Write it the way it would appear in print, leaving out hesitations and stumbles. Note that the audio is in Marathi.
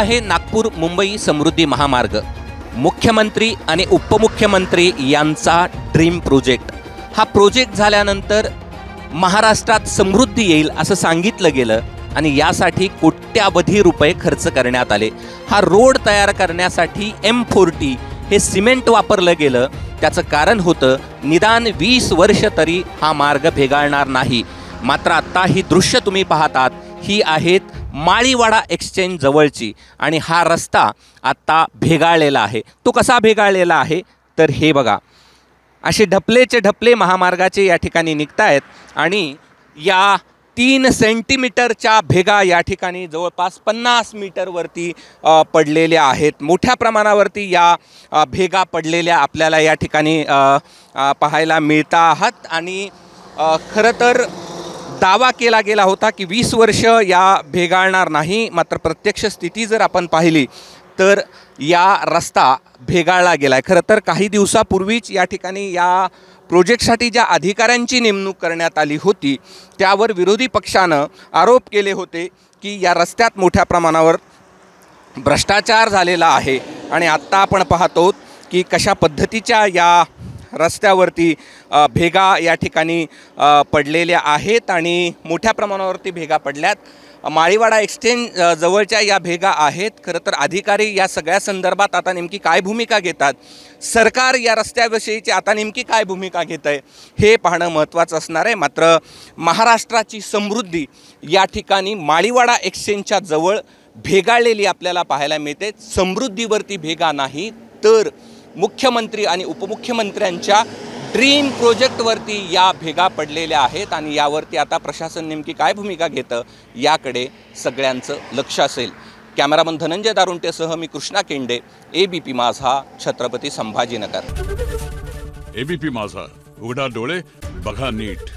आहे नागपूर मुंबई समृद्धी महामार्ग, मुख्यमंत्री आणि उपमुख्यमंत्री यांचा ड्रीम प्रोजेक्ट। हा प्रोजेक्ट झाल्यानंतर महाराष्ट्रात समृद्धी येईल असं सांगितलं गेलं आणि यासाठी कोट्यावधी रुपये खर्च करण्यात आले। हा रोड तयार करण्यासाठी M40 हे सिमेंट वापरलं गेलं। त्याचं कारण होतं निदान 20 वर्ष तरी हा मार्ग भेगाळणार नाही। मात्र आता ही दृश्य तुम्ही पाहतात ही आहेत माळीवाडा एक्सचेंज जवळची आणि हा रस्ता आता भेगाळलेला आहे। तो कसा भेगाळलेला आहे तर हे बघा, असे ढपलेचे ढपले महामार्गाचे या ठिकाणी निघतायत आणि या 3 सेंटीमीटरच्या भेगा या ठिकाणी जवळपास 50 मीटरवरती पडलेल्या आहेत। मोठ्या प्रमाणावरती या भेगा पडलेल्या आपल्याला या ठिकाणी पाहायला मिळतात आणि खरं तर दावा केला गेला होता की 20 वर्ष या भेगाळणार नाही। मात्र प्रत्यक्ष स्थिती जर आपण पाहिली तर या रस्ता भेगाळला गेला आहे। खरं तर काही दिवसापूर्वीच या ठिकाणी या प्रोजेक्टसाठी ज्या अधिकाऱ्यांची नेमणूक करण्यात आली होती त्यावर विरोधी पक्षानं आरोप केले होते की या रस्त्यात मोठ्या प्रमाणावर भ्रष्टाचार झालेला आहे आणि आत्ता आपण पाहतो की कशा पद्धतीच्या या रस्त्यावरती भेगा या ठिकाणी पडलेल्या आहेत आणि मोठ्या प्रमाणावरती भेगा पडल्यात। माळीवाडा एक्सचेंज जवळच्या या भेगा आहेत। खरं तर अधिकारी या सगळ्या संदर्भात आता नेमकी काय भूमिका घेतात, सरकार या रस्त्याविषयीची आता नेमकी काय भूमिका घेत आहे हे पाहणं महत्त्वाचं असणार आहे। मात्र महाराष्ट्राची समृद्धी या ठिकाणी माळीवाडा एक्सचेंजच्या जवळ भेगाळलेली आपल्याला पाहायला मिळते। समृद्धीवरती भेगा नाही तर मुख्यमंत्री आणि उपमुख्यमंत्र्यांच्या ड्रीम प्रोजेक्टवरती या भेगा पडलेल्या आहेत आणि यावरती आता प्रशासन नेमकी काय भूमिका घेतं याकडे सगळ्यांचं लक्ष असेल। कॅमेरामन धनंजय दारुंटेसह मी कृष्णा केंडे, ABP माझा, छत्रपती संभाजीनगर। ABP माझा, उघडा डोळे बघा नीट।